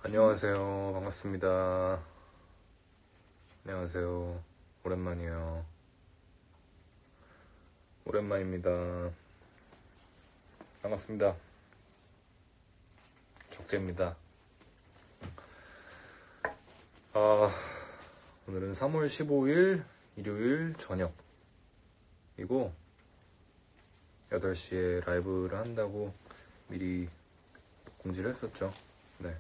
안녕하세요. 반갑습니다. 안녕하세요. 오랜만이에요. 오랜만입니다. 반갑습니다. 적재입니다. 오늘은 3월 15일 일요일 저녁이고 8시에 라이브를 한다고 미리 공지를 했었죠. 네.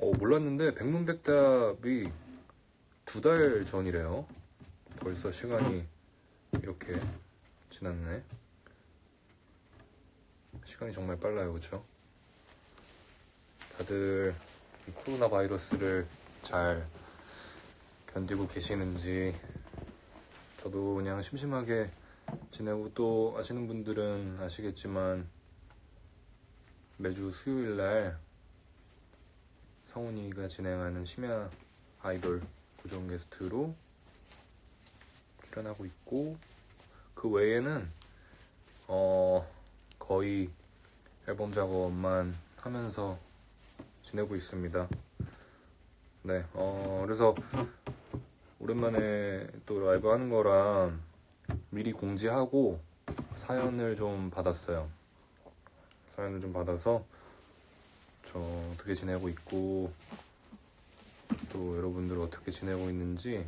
몰랐는데 백문백답이 2달 전이래요. 벌써 시간이 이렇게 지났네. 시간이 정말 빨라요, 그쵸? 다들 이 코로나 바이러스를 잘 견디고 계시는지, 저도 그냥 심심하게 지내고, 또 아시는 분들은 아시겠지만 매주 수요일날 성훈이가 진행하는 심야 아이돌 고정 게스트로 출연하고 있고, 그 외에는 거의 앨범 작업만 하면서 지내고 있습니다. 네, 그래서 오랜만에 또 라이브 하는 거라 미리 공지하고 사연을 좀 받았어요. 사연을 좀 받아서 저 어떻게 지내고 있고, 또 여러분들 어떻게 지내고 있는지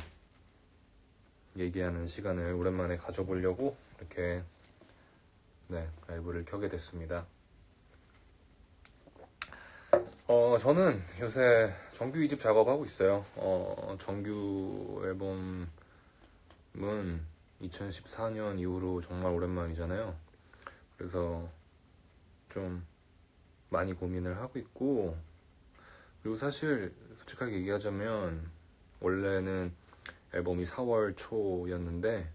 얘기하는 시간을 오랜만에 가져보려고 이렇게 라이브를 켜게 됐습니다. 저는 요새 정규 2집 작업하고 있어요. 정규 앨범은 2014년 이후로 정말 오랜만이잖아요. 그래서 좀 많이 고민을 하고 있고, 그리고 사실 솔직하게 얘기하자면 원래는 앨범이 4월 초였는데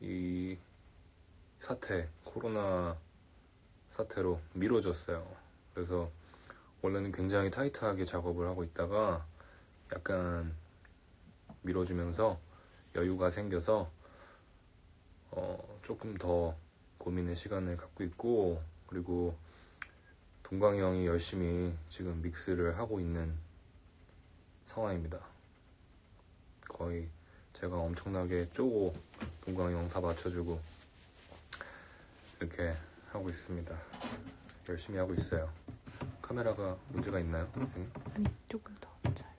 이 사태, 코로나 사태로 미뤄졌어요. 그래서 원래는 굉장히 타이트하게 작업을 하고 있다가 약간 미뤄지면서 여유가 생겨서 조금 더 고민의 시간을 갖고 있고, 그리고 동광이 형이 열심히 지금 믹스를 하고 있는 상황입니다. 거의 제가 엄청나게 쪼고 동광이 형 다 맞춰주고 이렇게 하고 있습니다. 열심히 하고 있어요. 카메라가 문제가 있나요? 아니, 조금 더 잘.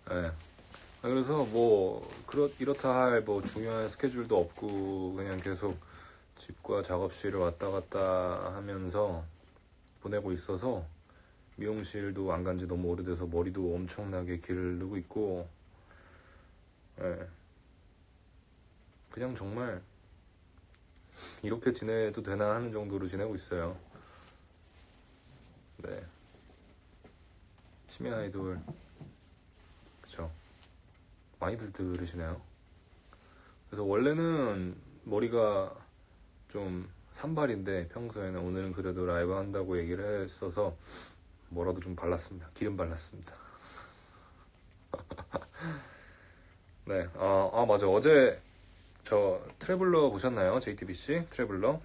네. 그래서 이렇다 할 중요한 스케줄도 없고 그냥 계속 집과 작업실을 왔다 갔다 하면서 보내고 있어서 미용실도 안 간지 너무 오래돼서 머리도 엄청나게 기르고 있고, 그냥 정말 이렇게 지내도 되나 하는 정도로 지내고 있어요. 네. 심야 아이돌, 그쵸? 많이들 들으시나요? 그래서 원래는 머리가 좀 산발인데 평소에는, 오늘은 그래도 라이브 한다고 얘기를 했어서 뭐라도 좀 발랐습니다. 기름 발랐습니다. 네. 맞아. 어제 저 트래블러 보셨나요? JTBC 트래블러.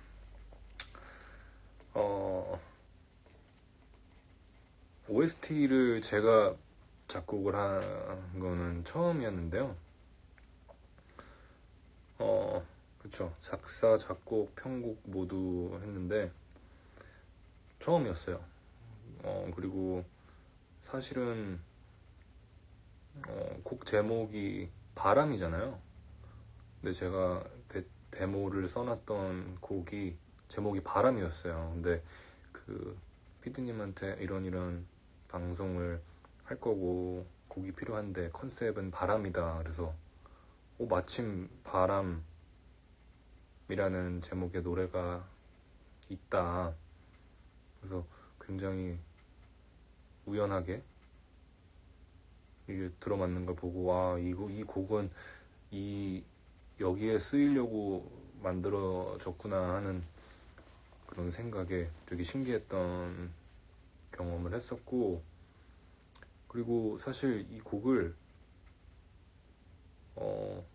OST를 제가 작곡을 한 거는 처음이었는데요. 그쵸. 작사, 작곡, 편곡 모두 했는데 처음이었어요. 그리고 사실은 곡 제목이 바람이잖아요. 근데 제가 데모를 써놨던 곡이 제목이 바람이었어요. 근데 그 피디님한테 이런 방송을 할 거고 곡이 필요한데 컨셉은 바람이다. 그래서 마침 바람이라는 제목의 노래가 있다. 그래서 굉장히 우연하게 이게 들어맞는 걸 보고, 이 곡은 여기에 쓰이려고 만들어졌구나 하는 그런 생각에 되게 신기했던 경험을 했었고, 그리고 사실 이 곡을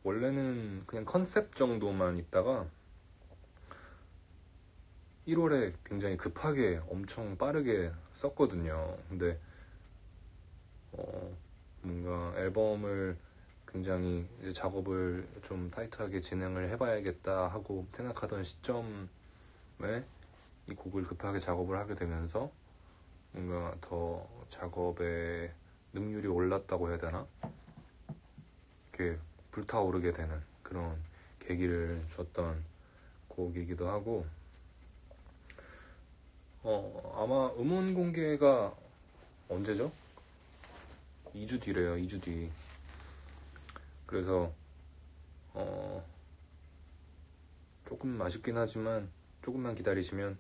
원래는 그냥 컨셉 정도만 있다가 1월에 굉장히 급하게 엄청 빠르게 썼거든요. 근데 뭔가 앨범을 굉장히 이제 작업을 좀 타이트하게 진행을 해봐야겠다 하고 생각하던 시점에 이 곡을 급하게 작업을 하게 되면서 뭔가 더 작업의 능률이 올랐다고 해야 되나? 이렇게 불타오르게 되는 그런 계기를 줬던 곡이기도 하고, 아마 음원 공개가 언제죠? 2주 뒤래요. 2주 뒤. 그래서 조금 아쉽긴 하지만 조금만 기다리시면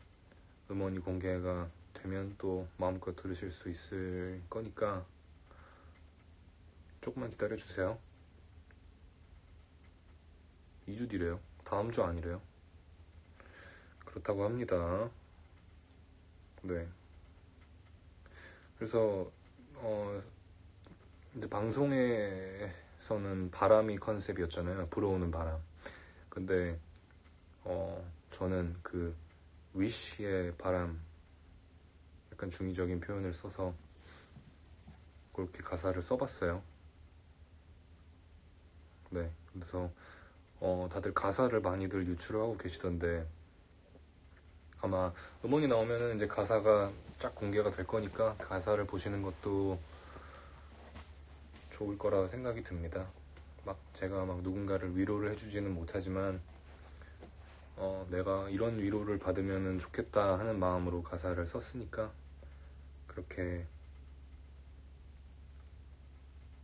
음원이 공개가 되면 또 마음껏 들으실 수 있을 거니까 조금만 기다려주세요. 2주 뒤래요. 다음 주 아니래요. 그렇다고 합니다. 네. 그래서 이제 방송에서는 바람이 컨셉이었잖아요. 불어오는 바람. 근데 저는 그 wish의 바람, 약간 중의적인 표현을 써서 그렇게 가사를 써봤어요. 네. 그래서 다들 가사를 많이들 유출을 하고 계시던데, 아마 음원이 나오면은 이제 가사가 쫙 공개가 될 거니까 가사를 보시는 것도 좋을 거라 생각이 듭니다. 막 제가 막 누군가를 위로를 해주지는 못하지만 내가 이런 위로를 받으면 좋겠다 하는 마음으로 가사를 썼으니까 그렇게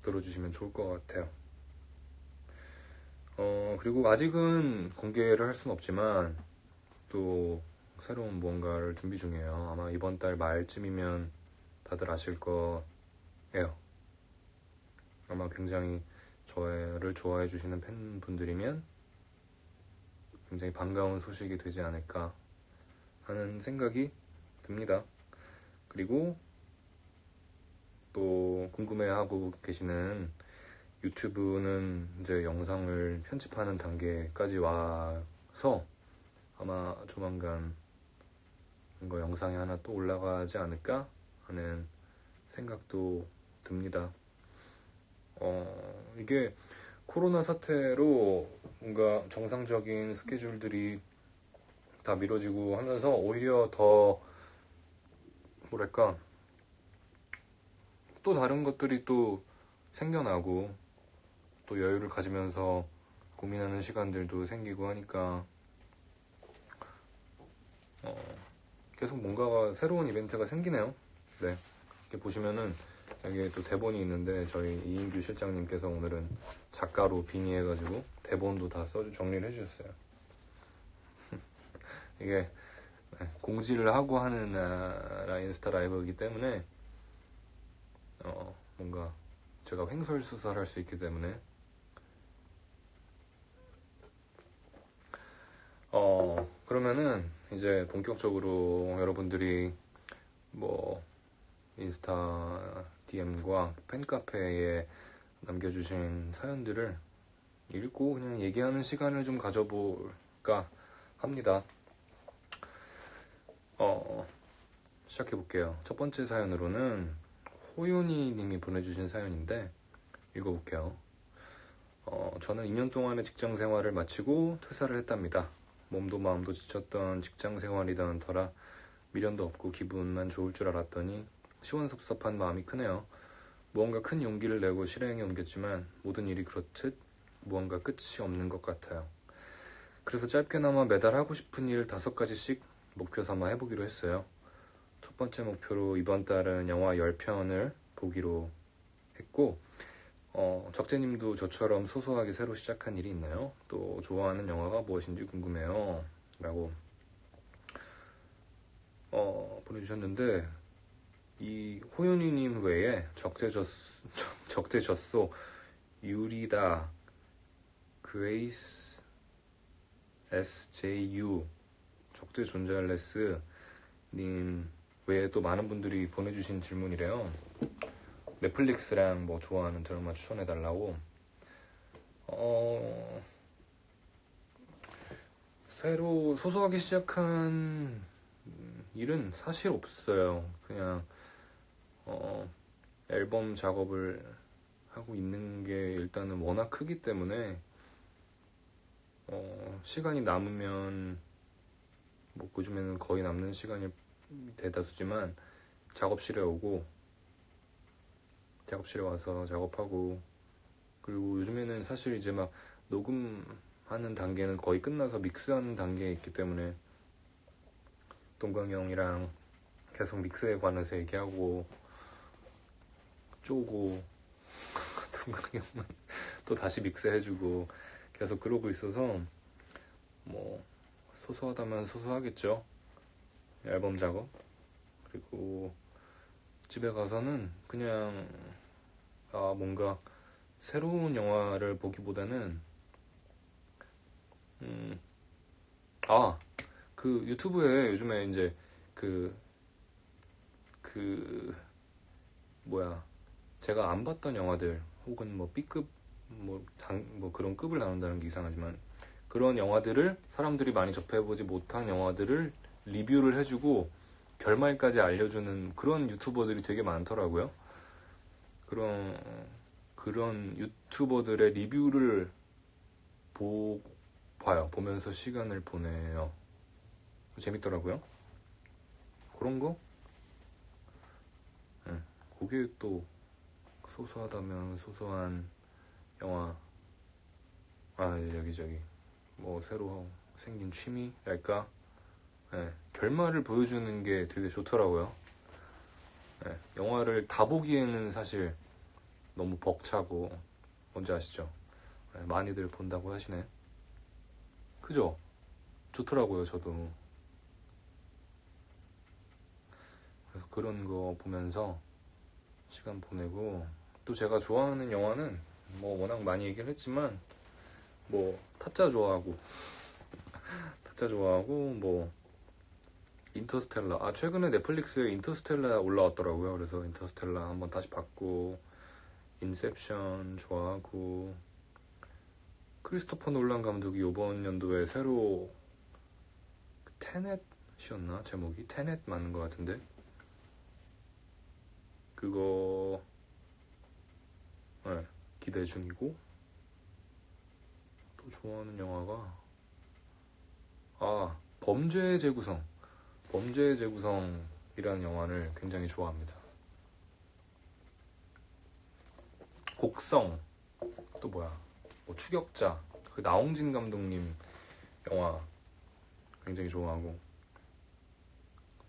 들어주시면 좋을 것 같아요. 그리고 아직은 공개를 할 수는 없지만 또 새로운 무언가를 준비 중이에요. 아마 이번 달 말쯤이면 다들 아실 거예요. 아마 굉장히 저를 좋아해 주시는 팬분들이면 굉장히 반가운 소식이 되지 않을까 하는 생각이 듭니다. 그리고 또 궁금해하고 계시는 유튜브는 이제 영상을 편집하는 단계까지 와서 아마 조만간 뭔가 영상이 하나 또 올라가지 않을까 하는 생각도 듭니다. 이게 코로나 사태로 뭔가 정상적인 스케줄들이 다 미뤄지고 하면서 오히려 더 뭐랄까 또 다른 것들이 또 생겨나고 또 여유를 가지면서 고민하는 시간들도 생기고 하니까 계속 뭔가가 새로운 이벤트가 생기네요. 네, 이렇게 보시면은 여기에 또 대본이 있는데 저희 이인규 실장님께서 오늘은 작가로 빙의해가지고 대본도 다 정리를 해주셨어요. 이게 공지를 하고 하는 인스타 라이브이기 때문에 뭔가 제가 횡설수설할 수 있기 때문에 그러면은 이제 본격적으로 여러분들이 뭐 인스타 DM과 팬카페에 남겨주신 사연들을 읽고 그냥 얘기하는 시간을 좀 가져볼까 합니다. 시작해볼게요. 첫 번째 사연으로는 호윤이 님이 보내주신 사연인데 읽어볼게요. 저는 2년 동안의 직장 생활을 마치고 퇴사를 했답니다. 몸도 마음도 지쳤던 직장 생활이던 터라 미련도 없고 기분만 좋을 줄 알았더니 시원섭섭한 마음이 크네요. 무언가 큰 용기를 내고 실행에 옮겼지만 모든 일이 그렇듯 무언가 끝이 없는 것 같아요. 그래서 짧게나마 매달 하고 싶은 일 5가지씩 목표 삼아 해보기로 했어요. 첫 번째 목표로 이번 달은 영화 10편을 보기로 했고 적재님도 저처럼 소소하게 새로 시작한 일이 있나요? 또 좋아하는 영화가 무엇인지 궁금해요. 라고 보내주셨는데 이 호연이님 외에 적재졌소 유리다 그레이스 SJU 적재존잘레스 님 외에 또 많은 분들이 보내주신 질문이래요. 넷플릭스랑 뭐 좋아하는 드라마 추천해달라고. 새로 소소하게 시작한 일은 사실 없어요. 그냥 앨범 작업을 하고 있는 게 일단은 워낙 크기 때문에 시간이 남으면 뭐 그중에는 거의 남는 시간이 대다수지만 작업실에 와서 작업하고, 그리고 요즘에는 사실 이제 막 녹음하는 단계는 거의 끝나서 믹스하는 단계에 있기 때문에 동광이 형이랑 계속 믹스에 관해서 얘기하고 쪼고 동광이 형은 또 다시 믹스해주고 계속 그러고 있어서 뭐 소소하다면 소소하겠죠. 앨범 작업. 그리고 집에 가서는 그냥 뭔가 새로운 영화를 보기보다는 그 유튜브에 요즘에 이제 제가 안 봤던 영화들 혹은 뭐 B급 뭐 그런 급을 나눈다는 게 이상하지만 그런 영화들을 사람들이 많이 접해보지 못한 영화들을 리뷰를 해주고 결말까지 알려주는 그런 유튜버들이 되게 많더라고요. 그런 유튜버들의 리뷰를 봐요. 보면서 시간을 보내요. 재밌더라고요. 그런 거? 그게 또 소소하다면 소소한 영화. 여기저기 뭐 새로 생긴 취미랄까? 결말을 보여주는 게 되게 좋더라고요. 영화를 다 보기에는 사실 너무 벅차고, 뭔지 아시죠? 많이들 본다고 하시네. 그죠? 좋더라고요, 저도. 그래서 그런 거 보면서 시간 보내고, 또 제가 좋아하는 영화는 뭐 워낙 많이 얘기를 했지만 뭐 타짜 좋아하고 뭐 인터스텔라, 최근에 넷플릭스에 인터스텔라 올라왔더라고요. 그래서 인터스텔라 한번 다시 봤고, 인셉션 좋아하고, 크리스토퍼 놀란 감독이 이번 연도에 새로 테넷이었나? 제목이 테넷 맞는 것 같은데, 그거 기대 중이고, 또 좋아하는 영화가 범죄의 재구성이라는 영화를 굉장히 좋아합니다. 곡성, 또 뭐 추격자, 그 나홍진 감독님 영화 굉장히 좋아하고,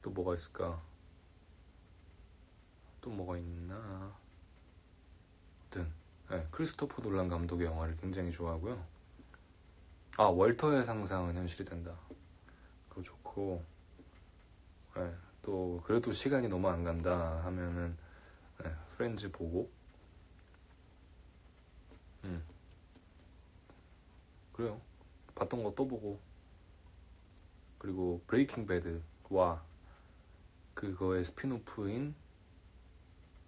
또 뭐가 있을까? 또 뭐가 있나? 아무튼 크리스토퍼 놀란 감독의 영화를 굉장히 좋아하고요. 월터의 상상은 현실이 된다. 그거 좋고, 또 그래도 시간이 너무 안 간다 하면은 프렌즈 보고, 그래요. 봤던 거 또 보고, 그리고 브레이킹 배드와 그거의 스피노프인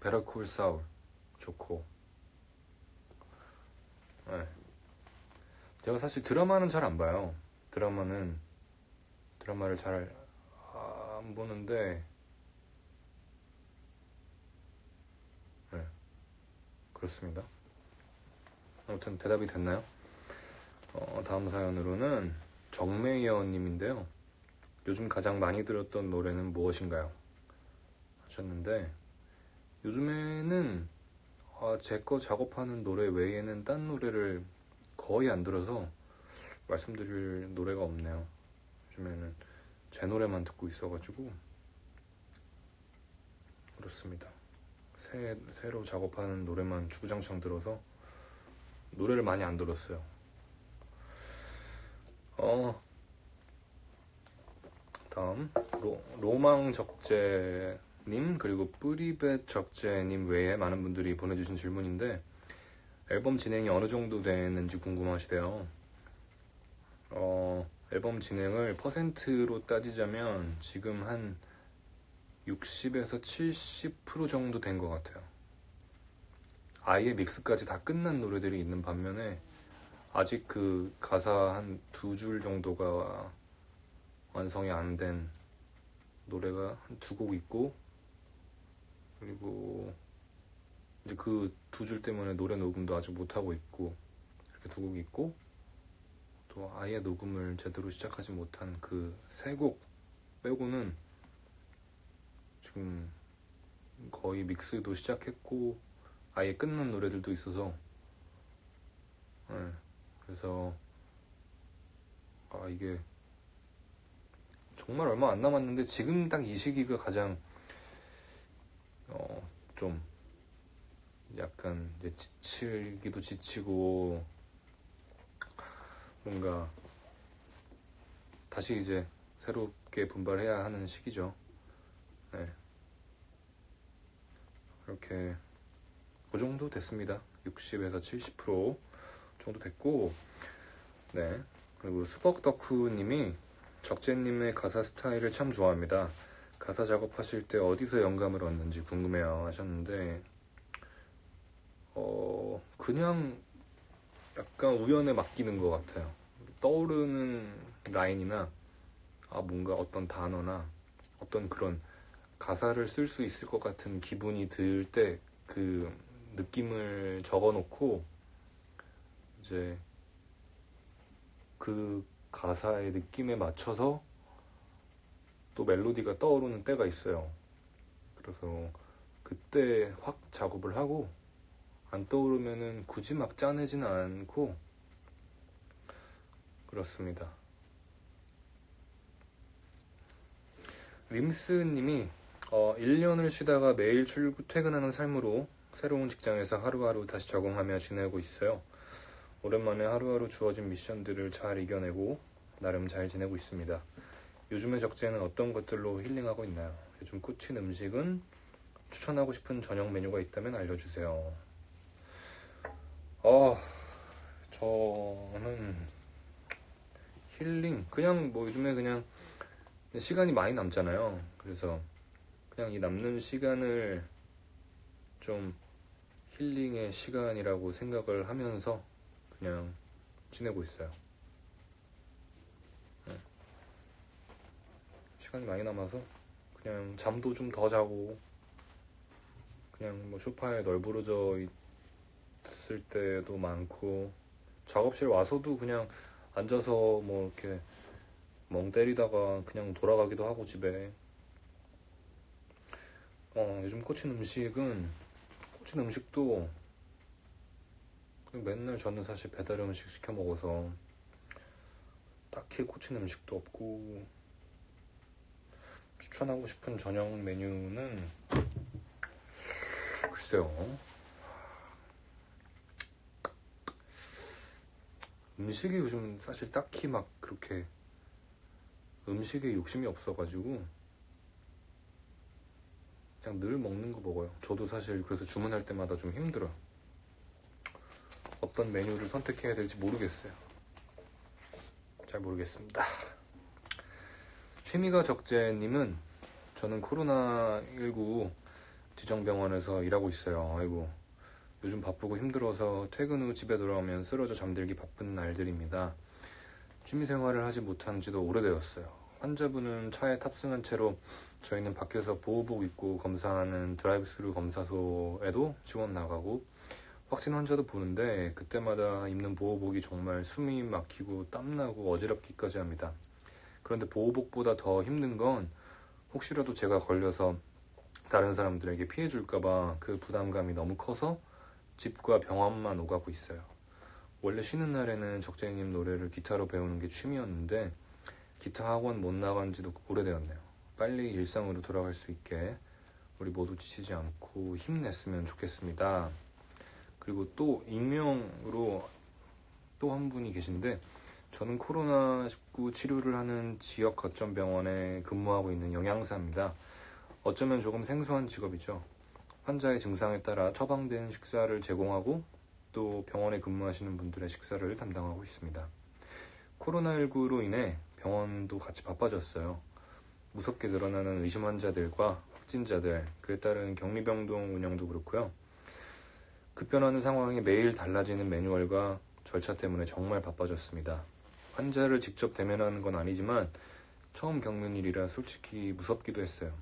베터 콜 사울 좋고. 제가 사실 드라마는 잘 안 봐요. 드라마를 잘 안 보는데, 그렇습니다. 아무튼 대답이 됐나요? 다음 사연으로는 정메이어님인데요. 요즘 가장 많이 들었던 노래는 무엇인가요? 하셨는데, 요즘에는 제 거 작업하는 노래 외에는 딴 노래를 거의 안 들어서 말씀드릴 노래가 없네요. 요즘에는 제 노래만 듣고 있어가지고. 그렇습니다. 새로 작업하는 노래만 주구장창 들어서 노래를 많이 안 들었어요. 다음 로망 적재님 그리고 뿌리벳 적재님 외에 많은 분들이 보내주신 질문인데, 앨범 진행이 어느 정도 됐는지 궁금하시대요. 앨범 진행을 퍼센트로 따지자면 지금 한 60에서 70% 정도 된 것 같아요. 아예 믹스까지 다 끝난 노래들이 있는 반면에 아직 그 가사 한 2줄 정도가 완성이 안 된 노래가 한 두 곡 있고, 그리고 이제 그 두 줄 때문에 노래 녹음도 아직 못하고 있고, 이렇게 두 곡 있고, 또 아예 녹음을 제대로 시작하지 못한 그 세 곡 빼고는 지금 거의 믹스도 시작했고 아예 끝난 노래들도 있어서, 네, 그래서 이게 정말 얼마 안 남았는데 지금 딱 이 시기가 가장 좀 약간 이제 지치기도 지치고 뭔가 다시 이제 새롭게 분발해야 하는 시기죠. 네. 이렇게 그 정도 됐습니다. 60에서 70% 정도 됐고, 네. 그리고 수벅덕후님이 적재님의 가사 스타일을 참 좋아합니다. 가사 작업하실 때 어디서 영감을 얻는지 궁금해요 하셨는데, 그냥 약간 우연에 맡기는 것 같아요. 떠오르는 라인이나 뭔가 어떤 단어나 어떤 그런 가사를 쓸 수 있을 것 같은 기분이 들 때 그 느낌을 적어놓고 이제 그 가사의 느낌에 맞춰서 또 멜로디가 떠오르는 때가 있어요. 그래서 그때 확 작업을 하고, 안 떠오르면은 굳이 막 짜내지는 않고 그렇습니다. 림스님이 1년을 쉬다가 매일 퇴근하는 삶으로 새로운 직장에서 하루하루 다시 적응하며 지내고 있어요. 오랜만에 하루하루 주어진 미션들을 잘 이겨내고 나름 잘 지내고 있습니다. 요즘의 적재는 어떤 것들로 힐링하고 있나요? 요즘 꽂힌 음식은, 추천하고 싶은 저녁 메뉴가 있다면 알려주세요. 저는 힐링, 그냥 뭐 요즘에 그냥 시간이 많이 남잖아요. 그래서 그냥 이 남는 시간을 좀 힐링의 시간이라고 생각을 하면서 그냥 지내고 있어요. 네. 시간이 많이 남아서 그냥 잠도 좀 더 자고, 그냥 뭐 소파에 널브러져 있을 때도 많고, 작업실 와서도 그냥 앉아서 뭐 이렇게 멍 때리다가 그냥 돌아가기도 하고 집에. 요즘 꽂힌 음식도 그냥 맨날 저는 사실 배달 음식 시켜 먹어서 딱히 꽂힌 음식도 없고, 추천하고 싶은 저녁 메뉴는 글쎄요, 음식이 요즘 사실 딱히 막 그렇게 음식에 욕심이 없어가지고 그냥 늘 먹는 거 먹어요. 저도 사실 그래서 주문할 때마다 좀 힘들어요. 어떤 메뉴를 선택해야 될지 모르겠어요. 잘 모르겠습니다. 취미가 적재님은, 저는 코로나19 지정병원에서 일하고 있어요. 아이고, 요즘 바쁘고 힘들어서 퇴근 후 집에 돌아오면 쓰러져 잠들기 바쁜 날들입니다. 취미생활을 하지 못한 지도 오래되었어요. 환자분은 차에 탑승한 채로 저희는 밖에서 보호복 입고 검사하는 드라이브스루 검사소에도 지원 나가고 확진 환자도 보는데, 그때마다 입는 보호복이 정말 숨이 막히고 땀나고 어지럽기까지 합니다. 그런데 보호복보다 더 힘든 건 혹시라도 제가 걸려서 다른 사람들에게 피해 줄까봐 그 부담감이 너무 커서 집과 병원만 오가고 있어요. 원래 쉬는 날에는 적재님 노래를 기타로 배우는 게 취미였는데 기타 학원 못 나간 지도 오래되었네요. 빨리 일상으로 돌아갈 수 있게 우리 모두 지치지 않고 힘냈으면 좋겠습니다. 그리고 또 익명으로 또 한 분이 계신데, 저는 코로나19 치료를 하는 지역 거점 병원에 근무하고 있는 영양사입니다. 어쩌면 조금 생소한 직업이죠. 환자의 증상에 따라 처방된 식사를 제공하고 또 병원에 근무하시는 분들의 식사를 담당하고 있습니다. 코로나19로 인해 병원도 같이 바빠졌어요. 무섭게 늘어나는 의심 환자들과 확진자들, 그에 따른 격리병동 운영도 그렇고요. 급변하는 상황에 매일 달라지는 매뉴얼과 절차 때문에 정말 바빠졌습니다. 환자를 직접 대면하는 건 아니지만 처음 겪는 일이라 솔직히 무섭기도 했어요.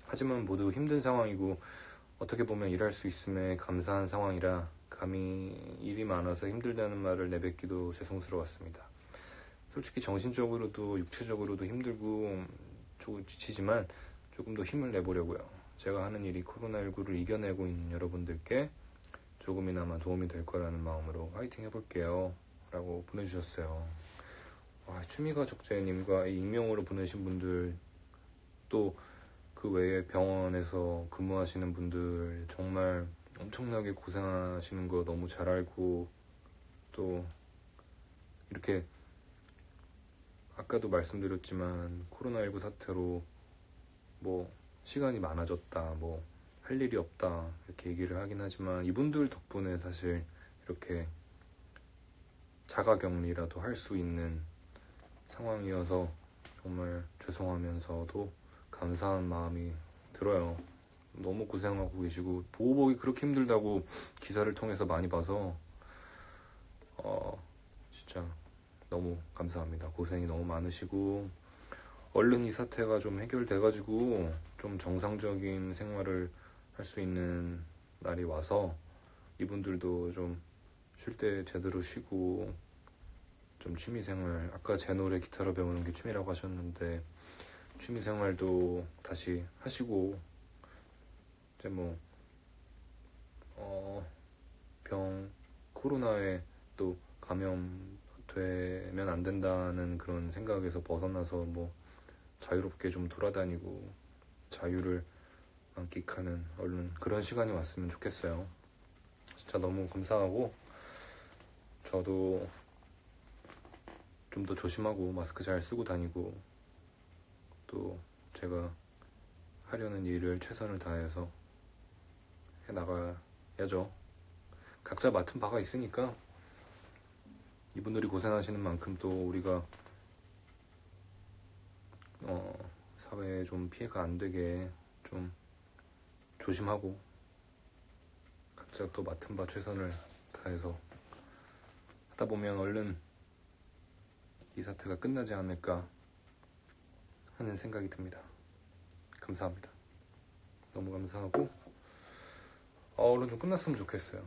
하지만 모두 힘든 상황이고 어떻게 보면 일할 수 있음에 감사한 상황이라 감히 일이 많아서 힘들다는 말을 내뱉기도 죄송스러웠습니다. 솔직히 정신적으로도 육체적으로도 힘들고 조금 지치지만 조금 더 힘을 내보려고요. 제가 하는 일이 코로나19를 이겨내고 있는 여러분들께 조금이나마 도움이 될 거라는 마음으로 화이팅 해볼게요 라고 보내주셨어요. 와, 취미가족제님과 익명으로 보내신 분들, 또 그 외에 병원에서 근무하시는 분들 정말 엄청나게 고생하시는 거 너무 잘 알고, 또 이렇게 아까도 말씀드렸지만 코로나19 사태로 뭐 시간이 많아졌다, 뭐 할 일이 없다 이렇게 얘기를 하긴 하지만 이분들 덕분에 사실 이렇게 자가격리라도 할 수 있는 상황이어서 정말 죄송하면서도 감사한 마음이 들어요. 너무 고생하고 계시고 보호복이 그렇게 힘들다고 기사를 통해서 많이 봐서 진짜 너무 감사합니다. 고생이 너무 많으시고 얼른 이 사태가 좀 해결돼가지고 좀 정상적인 생활을 할 수 있는 날이 와서 이분들도 좀 쉴 때 제대로 쉬고 좀 취미생활, 아까 제 노래 기타로 배우는 게 취미라고 하셨는데 취미생활도 다시 하시고 이제 뭐 코로나에 또 감염되면 안 된다는 그런 생각에서 벗어나서 뭐 자유롭게 좀 돌아다니고 자유를 만끽하는 얼른 그런 시간이 왔으면 좋겠어요. 진짜 너무 감사하고 저도 좀 더 조심하고 마스크 잘 쓰고 다니고 또 제가 하려는 일을 최선을 다해서 해나가야죠. 각자 맡은 바가 있으니까 이분들이 고생하시는 만큼 또 우리가 사회에 좀 피해가 안 되게 좀 조심하고 각자 또 맡은 바 최선을 다해서 하다 보면 얼른 이 사태가 끝나지 않을까 하는 생각이 듭니다. 감사합니다. 너무 감사하고 얼른 좀 끝났으면 좋겠어요.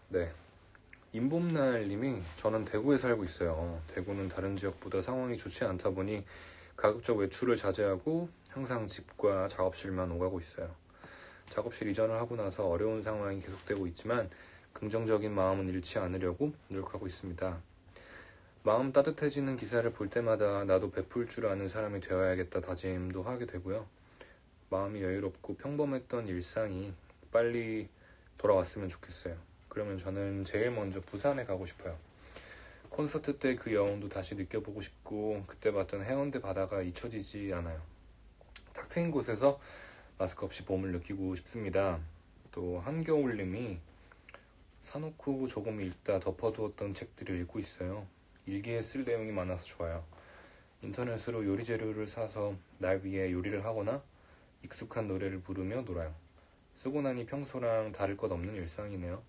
네. 임봄날님이 저는 대구에 살고 있어요. 대구는 다른 지역보다 상황이 좋지 않다 보니 가급적 외출을 자제하고 항상 집과 작업실만 오가고 있어요. 작업실 이전을 하고 나서 어려운 상황이 계속되고 있지만 긍정적인 마음은 잃지 않으려고 노력하고 있습니다. 마음 따뜻해지는 기사를 볼 때마다 나도 베풀 줄 아는 사람이 되어야겠다 다짐도 하게 되고요. 마음이 여유롭고 평범했던 일상이 빨리 돌아왔으면 좋겠어요. 그러면 저는 제일 먼저 부산에 가고 싶어요. 콘서트 때 그 여운도 다시 느껴보고 싶고 그때 봤던 해운대 바다가 잊혀지지 않아요. 탁 트인 곳에서 마스크 없이 봄을 느끼고 싶습니다. 또 한겨울님이 사놓고 조금 읽다 덮어두었던 책들을 읽고 있어요. 일기에 쓸 내용이 많아서 좋아요. 인터넷으로 요리 재료를 사서 날 위해 요리를 하거나 익숙한 노래를 부르며 놀아요. 쓰고 나니 평소랑 다를 것 없는 일상이네요.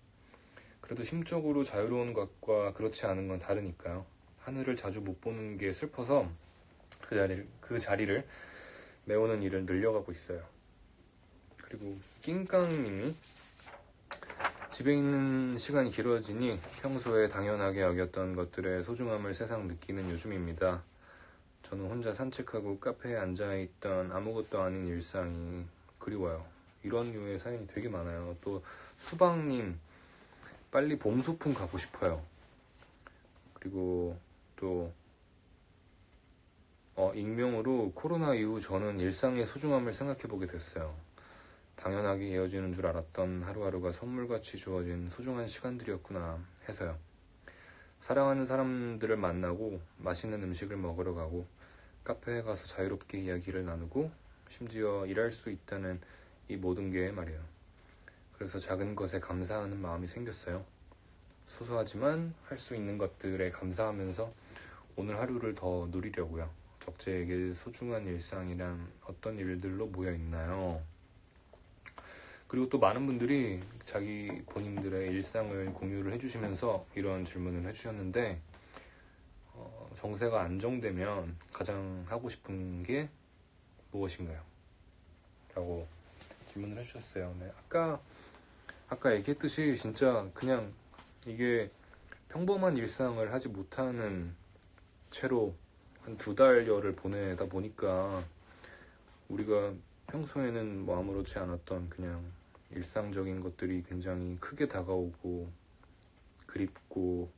그래도 심적으로 자유로운 것과 그렇지 않은 건 다르니까요. 하늘을 자주 못 보는 게 슬퍼서 그 자리를 메우는 일을 늘려가고 있어요. 그리고 낑깡님이 집에 있는 시간이 길어지니 평소에 당연하게 여겼던 것들의 소중함을 새삼 느끼는 요즘입니다. 저는 혼자 산책하고 카페에 앉아있던 아무것도 아닌 일상이 그리워요. 이런 류의 사연이 되게 많아요. 또 수박님, 빨리 봄 소풍 가고 싶어요. 그리고 또 익명으로 코로나 이후 저는 일상의 소중함을 생각해보게 됐어요. 당연하게 이어지는 줄 알았던 하루하루가 선물같이 주어진 소중한 시간들이었구나 해서요. 사랑하는 사람들을 만나고 맛있는 음식을 먹으러 가고 카페에 가서 자유롭게 이야기를 나누고 심지어 일할 수 있다는 이 모든 게 말이에요. 그래서 작은 것에 감사하는 마음이 생겼어요. 소소하지만 할 수 있는 것들에 감사하면서 오늘 하루를 더 누리려고요. 적재에게 소중한 일상이란 어떤 일들로 모여 있나요? 그리고 또 많은 분들이 자기 본인들의 일상을 공유를 해주시면서 이런 질문을 해주셨는데, 정세가 안정되면 가장 하고 싶은 게 무엇인가요? 라고 질문을 해주셨어요. 네, 아까 얘기했듯이 진짜 그냥 이게 평범한 일상을 하지 못하는 채로 한 2달여를 보내다 보니까 우리가 평소에는 뭐 아무렇지 않았던 그냥 일상적인 것들이 굉장히 크게 다가오고 그립고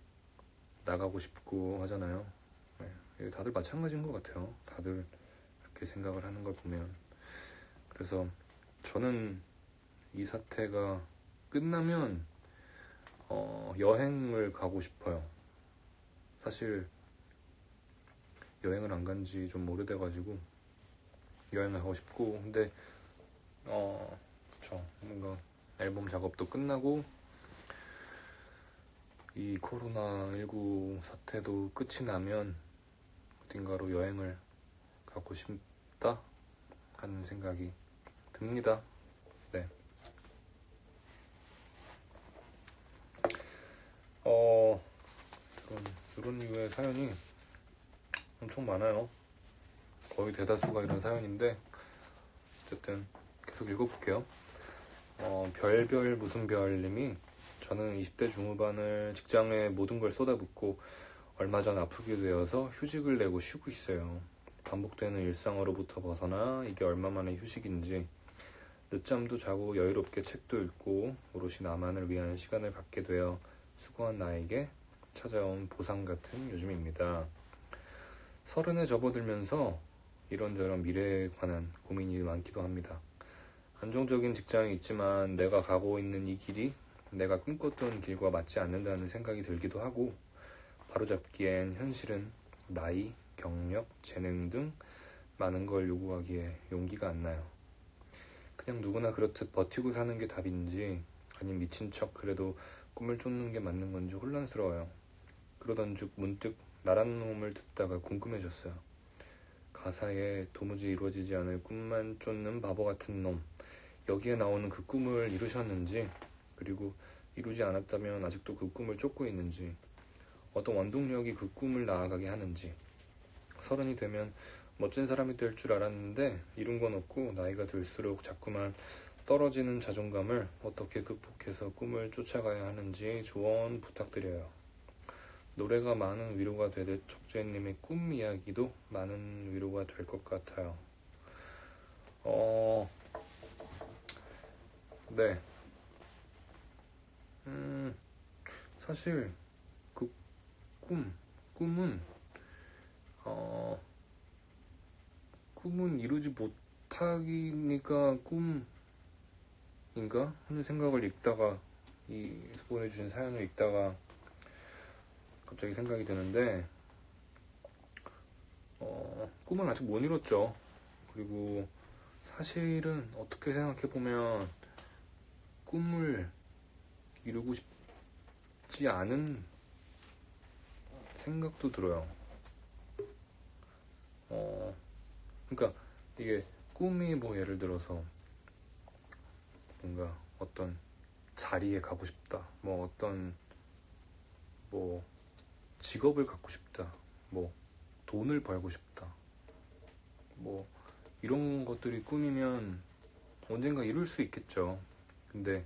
나가고 싶고 하잖아요. 네, 다들 마찬가지인 것 같아요. 다들 이렇게 생각을 하는 걸 보면. 그래서 저는 이 사태가 끝나면 여행을 가고 싶어요. 사실 여행을 안 간 지 좀 오래돼가지고 여행을 가고 싶고, 근데 그쵸, 뭔가 앨범 작업도 끝나고 이 코로나19 사태도 끝이 나면 어딘가로 여행을 가고 싶다 하는 생각이 듭니다. 네. 이런 류의 사연이 엄청 많아요. 거의 대다수가 이런 사연인데 어쨌든 계속 읽어볼게요. 별별 무슨 별님이, 저는 20대 중후반을 직장에 모든 걸 쏟아붓고 얼마 전 아프게 되어서 휴직을 내고 쉬고 있어요. 반복되는 일상으로부터 벗어나 이게 얼마만의 휴식인지, 늦잠도 자고 여유롭게 책도 읽고 오롯이 나만을 위한 시간을 갖게 되어 수고한 나에게 찾아온 보상 같은 요즘입니다. 30에 접어들면서 이런저런 미래에 관한 고민이 많기도 합니다. 안정적인 직장이 있지만 내가 가고 있는 이 길이 내가 꿈꿨던 길과 맞지 않는다는 생각이 들기도 하고, 바로잡기엔 현실은 나이, 경력, 재능 등 많은 걸 요구하기에 용기가 안 나요. 그냥 누구나 그렇듯 버티고 사는 게 답인지, 아님 미친 척 그래도 꿈을 쫓는 게 맞는 건지 혼란스러워요. 그러던 중 문득 나란 놈을 듣다가 궁금해졌어요. 가사에 도무지 이루어지지 않을 꿈만 쫓는 바보 같은 놈, 여기에 나오는 그 꿈을 이루셨는지, 그리고 이루지 않았다면 아직도 그 꿈을 쫓고 있는지, 어떤 원동력이 그 꿈을 나아가게 하는지. 30이 되면 멋진 사람이 될 줄 알았는데 이룬 건 없고, 나이가 들수록 자꾸만 떨어지는 자존감을 어떻게 극복해서 꿈을 쫓아가야 하는지 조언 부탁드려요. 노래가 많은 위로가 되듯 척재님의 꿈 이야기도 많은 위로가 될 것 같아요. 네. 사실 그 꿈은 꿈은 이루지 못하기니까 꿈인가 하는 생각을 읽다가, 이 보내주신 사연을 읽다가 갑자기 생각이 드는데, 꿈은 아직 못 이뤘죠. 그리고 사실은 어떻게 생각해보면 꿈을 이루고 싶지 않은 생각도 들어요. 그러니까 이게 꿈이 뭐 예를 들어서 뭔가 어떤 자리에 가고 싶다, 뭐 어떤 뭐 직업을 갖고 싶다, 뭐 돈을 벌고 싶다, 뭐 이런 것들이 꿈이면 언젠가 이룰 수 있겠죠. 근데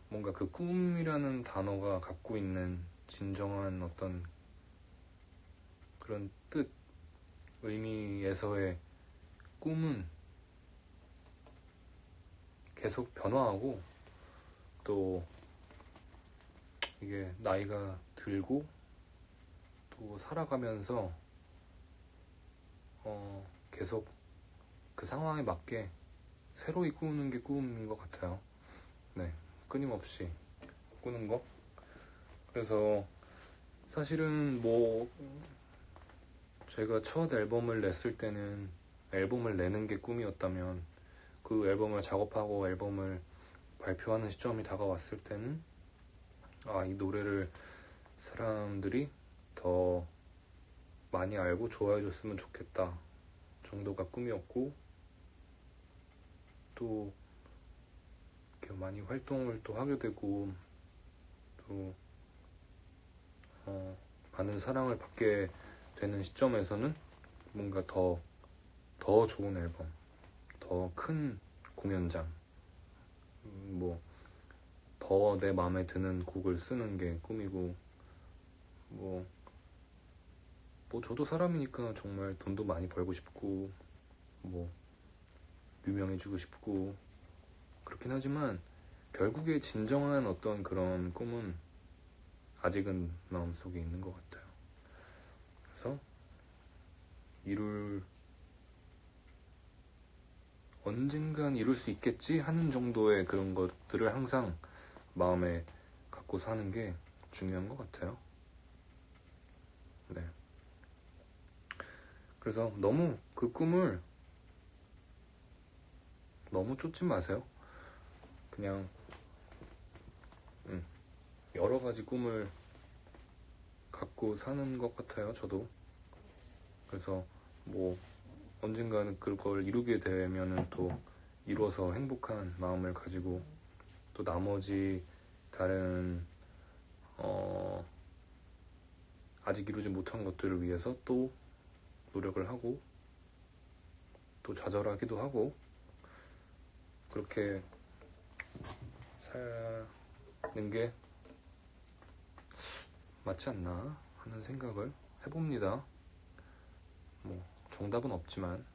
뭔가 그 꿈이라는 단어가 갖고 있는 진정한 어떤 그런 뜻, 의미에서의 꿈은 계속 변화하고, 또 이게 나이가 들고 또 살아가면서 계속 그 상황에 맞게 새로이 꾸는 게 꿈인 것 같아요. 네, 끊임없이 꾸는 거. 그래서 사실은 뭐 제가 첫 앨범을 냈을 때는 앨범을 내는 게 꿈이었다면, 그 앨범을 작업하고 앨범을 발표하는 시점이 다가왔을 때는 이 노래를 사람들이 더 많이 알고 좋아해 줬으면 좋겠다 정도가 꿈이었고, 또 이렇게 많이 활동을 또 하게 되고 또 많은 사랑을 받게 되는 시점에서는 뭔가 더 좋은 앨범, 더 큰 공연장, 뭐 더 내 마음에 드는 곡을 쓰는 게 꿈이고, 뭐 저도 사람이니까 정말 돈도 많이 벌고 싶고 뭐 유명해지고 싶고 그렇긴 하지만 결국에 진정한 어떤 그런 꿈은 아직은 마음속에 있는 것 같아요. 그래서 언젠간 이룰 수 있겠지 하는 정도의 그런 것들을 항상 마음에 갖고 사는 게 중요한 것 같아요. 네. 그래서 너무 그 꿈을 너무 쫓지 마세요. 그냥 여러 가지 꿈을 갖고 사는 것 같아요, 저도. 그래서 뭐 언젠가는 그걸 이루게 되면은 또 이루어서 행복한 마음을 가지고 또 나머지 다른 아직 이루지 못한 것들을 위해서 또 노력을 하고 또 좌절하기도 하고 그렇게 사는 게 맞지 않나 하는 생각을 해봅니다. 뭐 정답은 없지만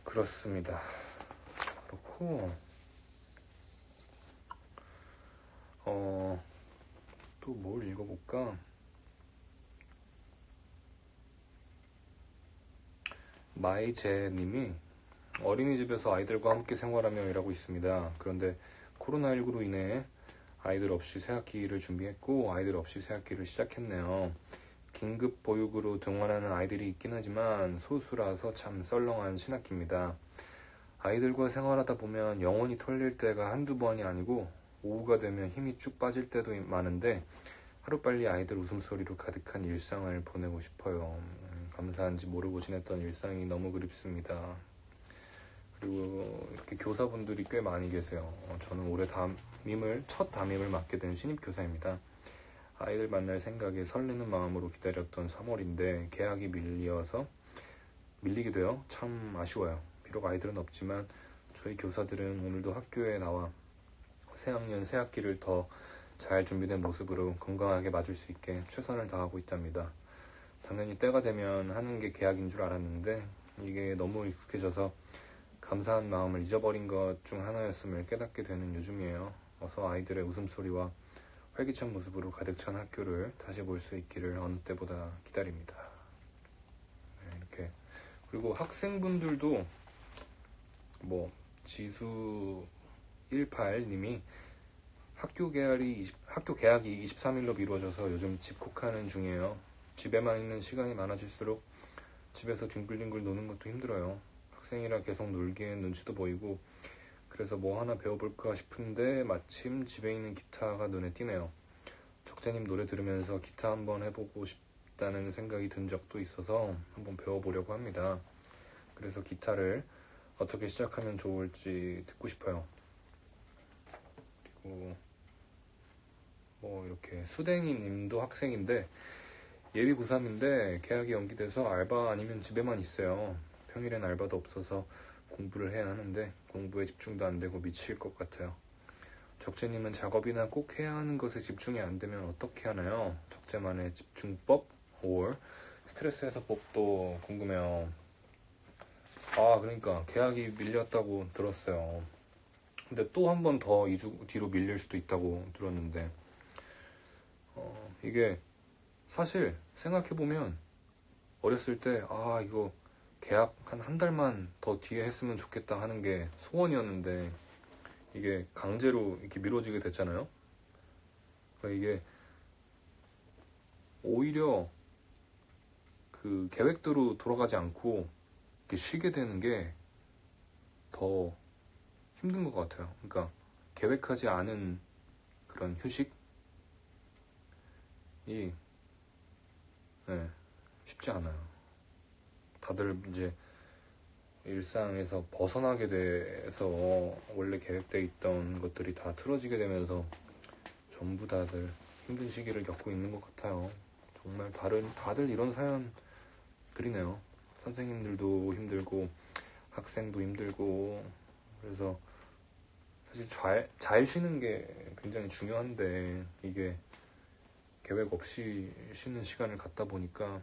그렇습니다. 그렇고 또 뭘 읽어볼까? 마이제님이 어린이집에서 아이들과 함께 생활하며 일하고 있습니다. 그런데 코로나19로 인해 아이들 없이 새학기를 준비했고 아이들 없이 새학기를 시작했네요. 긴급 보육으로 등원하는 아이들이 있긴 하지만 소수라서 참 썰렁한 신학기입니다. 아이들과 생활하다 보면 영혼이 털릴 때가 한두 번이 아니고 오후가 되면 힘이 쭉 빠질 때도 많은데 하루빨리 아이들 웃음소리로 가득한 일상을 보내고 싶어요. 감사한지 모르고 지냈던 일상이 너무 그립습니다. 그리고 이렇게 교사분들이 꽤 많이 계세요. 저는 올해 첫 담임을 맡게 된 신입교사입니다. 아이들 만날 생각에 설레는 마음으로 기다렸던 3월인데 계약이 밀리게 되어 참 아쉬워요. 비록 아이들은 없지만 저희 교사들은 오늘도 학교에 나와 새학년 새학기를 더 잘 준비된 모습으로 건강하게 맞을 수 있게 최선을 다하고 있답니다. 당연히 때가 되면 하는 게 계약인 줄 알았는데 이게 너무 익숙해져서 감사한 마음을 잊어버린 것 중 하나였음을 깨닫게 되는 요즘이에요. 어서 아이들의 웃음소리와 활기찬 모습으로 가득 찬 학교를 다시 볼 수 있기를 어느 때보다 기다립니다. 네, 이렇게. 그리고 학생분들도 뭐 지수 18님이 학교 계약이 23일로 미뤄져서 요즘 집콕하는 중이에요. 집에만 있는 시간이 많아질수록 집에서 뒹굴뒹굴 노는 것도 힘들어요. 학생이라 계속 놀기엔 눈치도 보이고 그래서 뭐 하나 배워볼까 싶은데 마침 집에 있는 기타가 눈에 띄네요. 적재님 노래 들으면서 기타 한번 해보고 싶다는 생각이 든 적도 있어서 한번 배워보려고 합니다. 그래서 기타를 어떻게 시작하면 좋을지 듣고 싶어요. 그리고 뭐 이렇게 수댕이 님도 학생인데 예비 고3인데 계약이 연기돼서 알바 아니면 집에만 있어요. 평일엔 알바도 없어서 공부를 해야 하는데 공부에 집중도 안 되고 미칠 것 같아요. 적재님은 작업이나 꼭 해야 하는 것에 집중이 안 되면 어떻게 하나요? 적재만의 집중법 or 스트레스 해소법도 궁금해요. 그러니까 계약이 밀렸다고 들었어요. 근데 또 한 번 더 2주 뒤로 밀릴 수도 있다고 들었는데 이게 사실 생각해보면 어렸을 때 이거 계약 한 달만 더 뒤에 했으면 좋겠다 하는 게 소원이었는데 이게 강제로 이렇게 미뤄지게 됐잖아요. 그러니까 이게 오히려 그 계획대로 돌아가지 않고 이렇게 쉬게 되는 게 더 힘든 것 같아요. 그러니까 계획하지 않은 그런 휴식이 쉽지 않아요. 다들 이제 일상에서 벗어나게 돼서 원래 계획돼 있던 것들이 다 틀어지게 되면서 전부 다들 힘든 시기를 겪고 있는 것 같아요. 정말 다들 이런 사연들이네요. 선생님들도 힘들고 학생도 힘들고. 그래서 사실 잘 쉬는 게 굉장히 중요한데 이게 계획 없이 쉬는 시간을 갖다 보니까.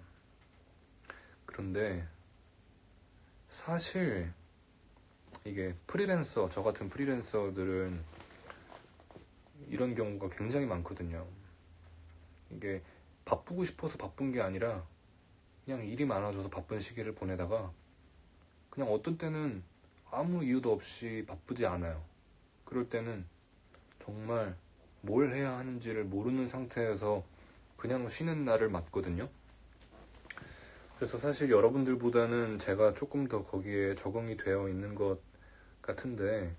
그런데 사실 이게 저 같은 프리랜서들은 이런 경우가 굉장히 많거든요. 이게 바쁘고 싶어서 바쁜 게 아니라 그냥 일이 많아져서 바쁜 시기를 보내다가 그냥 어떤 때는 아무 이유도 없이 바쁘지 않아요. 그럴 때는 정말 뭘 해야 하는지를 모르는 상태에서 그냥 쉬는 날을 맞거든요. 그래서 사실 여러분들보다는 제가 조금 더 거기에 적응이 되어 있는 것 같은데,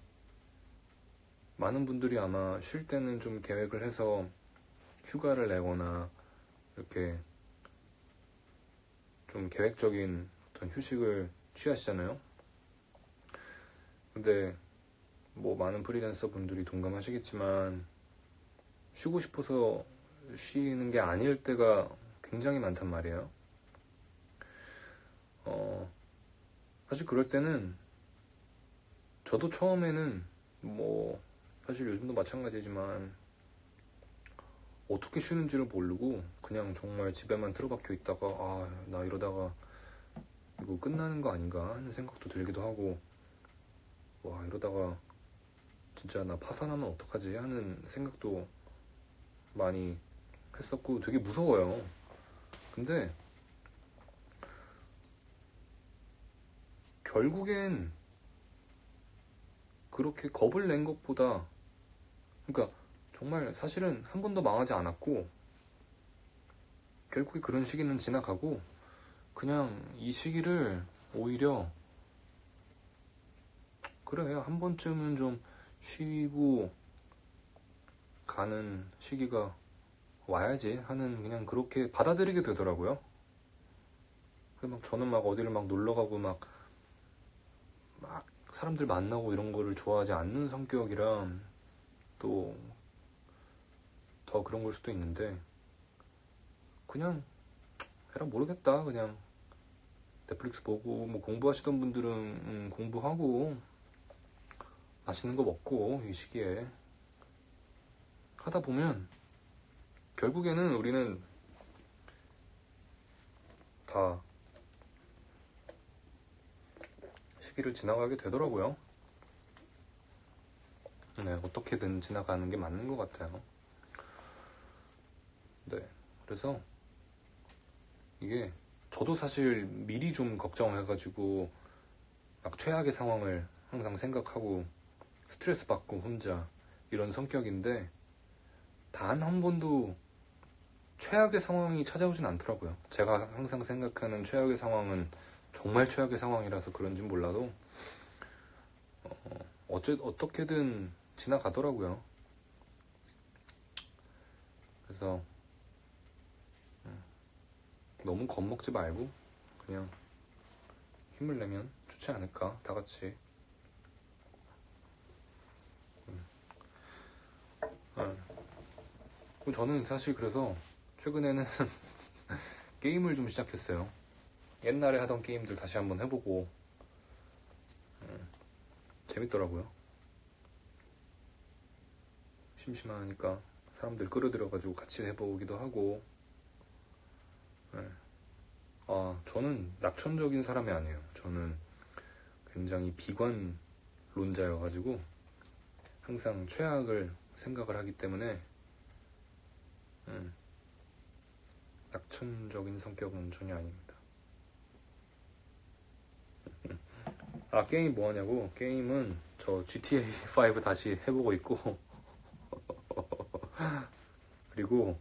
많은 분들이 아마 쉴 때는 좀 계획을 해서 휴가를 내거나 이렇게 좀 계획적인 어떤 휴식을 취하시잖아요. 근데 뭐 많은 프리랜서 분들이 동감하시겠지만 쉬고 싶어서 쉬는 게 아닐 때가 굉장히 많단 말이에요. 사실 그럴 때는 저도 처음에는 뭐 사실 요즘도 마찬가지지만 어떻게 쉬는지를 모르고 그냥 정말 집에만 틀어박혀 있다가 나 이러다가 이거 끝나는 거 아닌가 하는 생각도 들기도 하고, 와 이러다가 진짜 나 파산하면 어떡하지 하는 생각도 많이 했었고 되게 무서워요. 근데 결국엔 그렇게 겁을 낸 것보다, 그러니까 정말 사실은 한 번도 망하지 않았고 결국에 그런 시기는 지나가고 그냥 이 시기를 오히려 그래 한 번쯤은 좀 쉬고 가는 시기가 와야지 하는, 그냥 그렇게 받아들이게 되더라고요. 그래서 저는 막 어디를 막 놀러 가고 막 사람들 만나고 이런 거를 좋아하지 않는 성격이라 또 더 그런 걸 수도 있는데, 그냥 해라 모르겠다, 그냥 넷플릭스 보고, 뭐 공부하시던 분들은 공부하고 맛있는 거 먹고 이 시기에 하다 보면 결국에는 우리는 다 시기를 지나가게 되더라고요. 네, 어떻게든 지나가는 게 맞는 것 같아요. 네, 그래서 이게 저도 사실 미리 좀 걱정해가지고 막 최악의 상황을 항상 생각하고 스트레스 받고 혼자 이런 성격인데, 단 한 번도 최악의 상황이 찾아오진 않더라고요. 제가 항상 생각하는 최악의 상황은 정말 최악의 상황이라서 그런지 몰라도 어떻게든 지나가더라고요. 그래서 너무 겁먹지 말고 그냥 힘을 내면 좋지 않을까, 다 같이. 저는 사실 그래서 최근에는 게임을 좀 시작했어요. 옛날에 하던 게임들 다시 한번 해보고 재밌더라고요. 심심하니까 사람들 끌어들여가지고 같이 해보기도 하고. 저는 낙천적인 사람이 아니에요. 저는 굉장히 비관론자여가지고 항상 최악을 생각을 하기 때문에 낙천적인 성격은 전혀 아닙니다. 게임 뭐 하냐고? 게임은 저 GTA5 다시 해보고 있고 그리고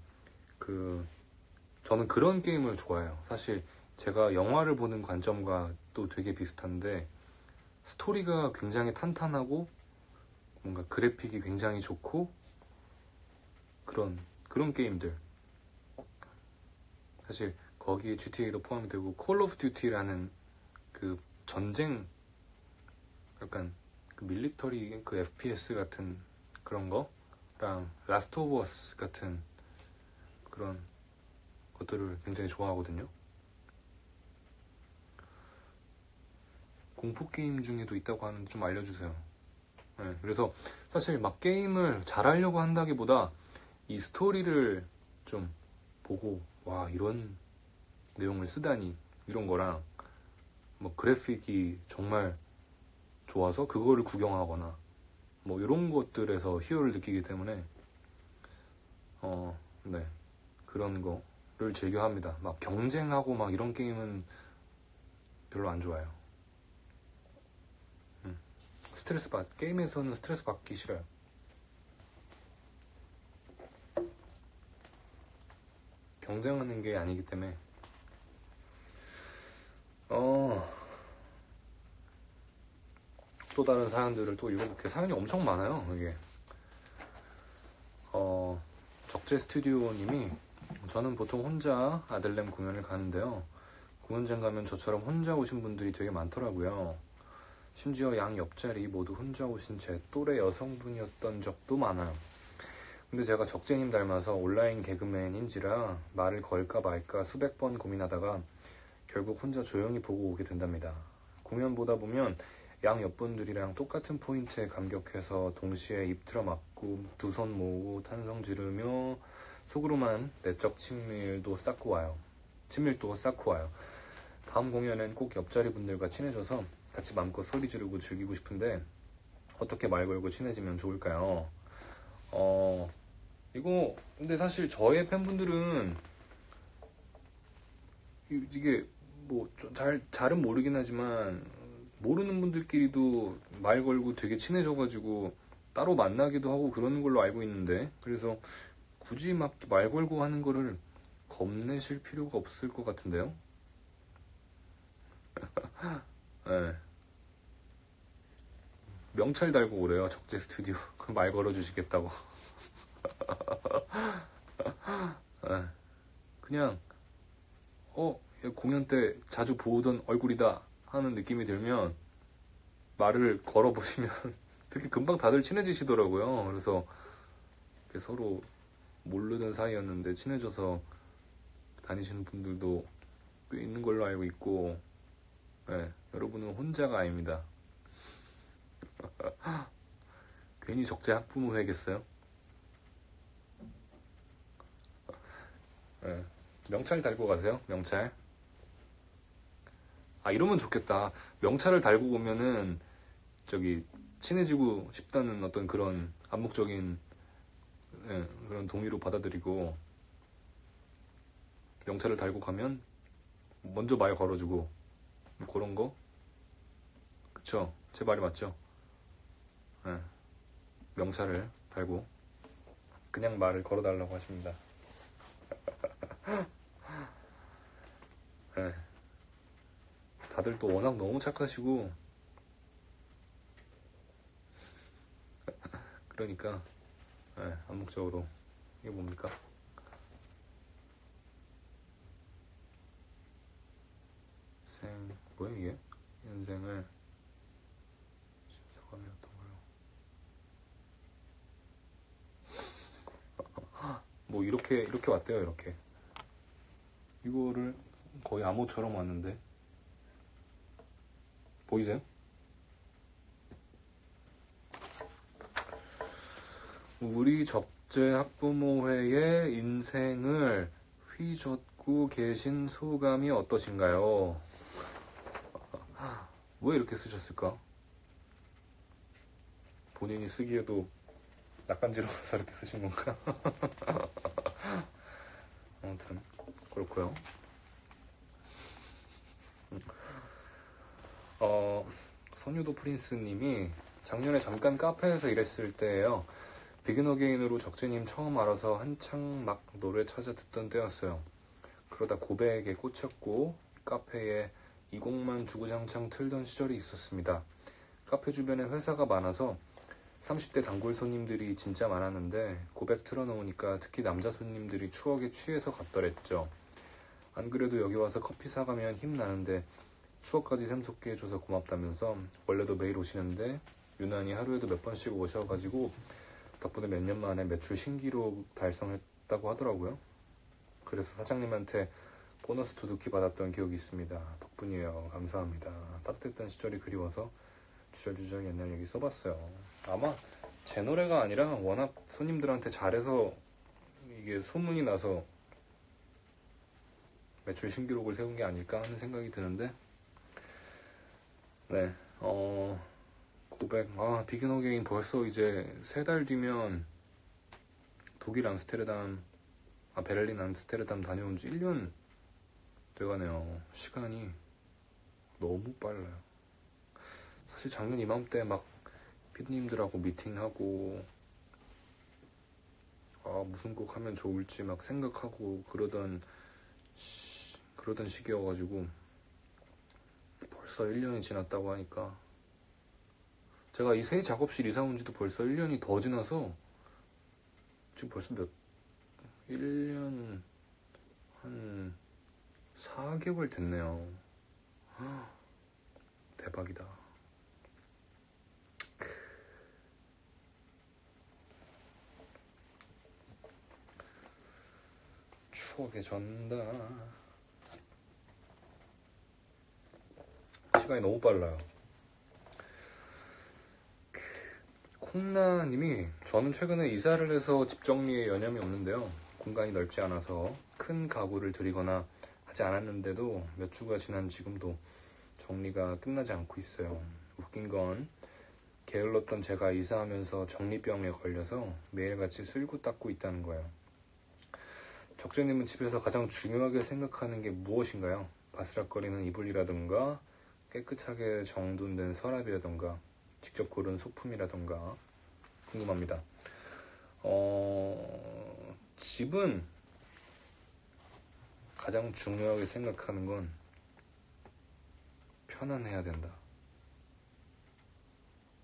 저는 그런 게임을 좋아해요. 사실 제가 영화를 보는 관점과 또 되게 비슷한데, 스토리가 굉장히 탄탄하고 뭔가 그래픽이 굉장히 좋고 그런 게임들, 사실 거기에 GTA도 포함이 되고 콜 오브 듀티라는 그 전쟁 약간 그 밀리터리 그 FPS 같은 그런 거랑 라스트 오브 어스 같은 그런 것들을 굉장히 좋아하거든요. 공포 게임 중에도 있다고 하는데 좀 알려주세요. 네, 그래서 사실 막 게임을 잘하려고 한다기보다 이 스토리를 좀 보고 와 이런 내용을 쓰다니 이런 거랑 뭐 그래픽이 정말 좋아서 그거를 구경하거나 뭐 이런 것들에서 희열을 느끼기 때문에 네 그런 거를 즐겨 합니다. 막 경쟁하고 막 이런 게임은 별로 안 좋아해요. 게임에서는 스트레스 받기 싫어요. 경쟁하는 게 아니기 때문에. 또 다른 사연들을 또 읽어볼게요. 사연이 엄청 많아요, 이게. 적재 스튜디오님이 저는 보통 혼자 아들렘 공연을 가는데요. 공연장 가면 저처럼 혼자 오신 분들이 되게 많더라고요. 심지어 양 옆자리 모두 혼자 오신 제 또래 여성분이었던 적도 많아요. 근데 제가 적재님 닮아서 온라인 개그맨인지라 말을 걸까 말까 수백 번 고민하다가 결국 혼자 조용히 보고 오게 된답니다. 공연 보다 보면 양 옆분들이랑 똑같은 포인트에 감격해서 동시에 입 틀어막고 두 손 모으고 탄성 지르며 속으로만 내적 친밀도 쌓고 와요. 다음 공연엔 꼭 옆자리 분들과 친해져서 같이 마음껏 소리 지르고 즐기고 싶은데 어떻게 말 걸고 친해지면 좋을까요? 이거 근데 사실 저의 팬분들은 이게 뭐 잘은 모르긴 하지만 모르는 분들끼리도 말 걸고 되게 친해져가지고 따로 만나기도 하고 그러는 걸로 알고 있는데 그래서 굳이 막 말 걸고 하는 거를 겁내실 필요가 없을 것 같은데요? 네. 명찰 달고 오래요, 적재 스튜디오. 말 걸어주시겠다고. 네. 그냥 공연 때 자주 보던 얼굴이다 하는 느낌이 들면 말을 걸어보시면 되게 금방 다들 친해지시더라고요. 그래서 서로 모르는 사이였는데 친해져서 다니시는 분들도 꽤 있는 걸로 알고 있고 네, 여러분은 혼자가 아닙니다. 괜히 적재 학부모 회겠어요? 네, 명찰 달고 가세요. 명찰. 이러면 좋겠다. 명찰을 달고 오면은 친해지고 싶다는 어떤 그런 암묵적인 그런 동의로 받아들이고 명찰을 달고 가면 먼저 말 걸어주고 그런 거 그쵸? 제 말이 맞죠? 네. 명찰을 달고 그냥 말을 걸어달라고 하십니다. 네. 다들 또 워낙 너무 착하시고 그러니까 암묵적으로 이게 뭡니까? 뭐야 이게? 인생을 소감이었던 걸로 뭐 이렇게 왔대요. 이렇게 이거를 거의 암호처럼 왔는데 보이세요? 우리 적재 학부모회의 인생을 휘젓고 계신 소감이 어떠신가요? 왜 이렇게 쓰셨을까? 본인이 쓰기에도 낯간지러워서 이렇게 쓰신 건가? 아무튼 그렇고요. 선유도 프린스님이 작년에 잠깐 카페에서 일했을 때예요. 비긴 어게인으로 적재님 처음 알아서 한창 막 노래 찾아 듣던 때였어요. 그러다 고백에 꽂혔고 카페에 이 곡만 주구장창 틀던 시절이 있었습니다. 카페 주변에 회사가 많아서 30대 단골 손님들이 진짜 많았는데 고백 틀어놓으니까 특히 남자 손님들이 추억에 취해서 갔더랬죠. 안 그래도 여기 와서 커피 사가면 힘나는데 추억까지 샘솟게 해줘서 고맙다면서 원래도 매일 오시는데 유난히 하루에도 몇 번씩 오셔가지고 덕분에 몇 년 만에 매출 신기록 달성했다고 하더라고요. 그래서 사장님한테 보너스 두둑히 받았던 기억이 있습니다. 덕분이에요. 감사합니다. 따뜻했던 시절이 그리워서 주절주절 옛날 얘기 써봤어요. 아마 제 노래가 아니라 워낙 손님들한테 잘해서 이게 소문이 나서 매출 신기록을 세운 게 아닐까 하는 생각이 드는데, 네, 고백. 비긴 어게인 벌써 이제 3달 뒤면 독일 암스테르담, 베를린 암스테르담 다녀온 지 1년 돼가네요. 시간이 너무 빨라요. 사실 작년 이맘때 막 피디님들하고 미팅하고 무슨 곡 하면 좋을지 막 생각하고 그러던 시기여가지고 벌써 1년이 지났다고 하니까, 제가 이 새 작업실 이사 온 지도 벌써 1년이 더 지나서 지금 벌써 1년 한 4개월 됐네요. 대박이다. 추억의 전달. 시간이 너무 빨라요. 콩나님이, 저는 최근에 이사를 해서 집 정리에 여념이 없는데요. 공간이 넓지 않아서 큰 가구를 들이거나 하지 않았는데도 몇 주가 지난 지금도 정리가 끝나지 않고 있어요. 웃긴 건 게을렀던 제가 이사하면서 정리병에 걸려서 매일같이 쓸고 닦고 있다는 거예요. 적재님은 집에서 가장 중요하게 생각하는 게 무엇인가요? 바스락거리는 이불이라든가 깨끗하게 정돈된 서랍이라든가 직접 고른 소품이라든가 궁금합니다. 집은 가장 중요하게 생각하는 건 편안해야 된다.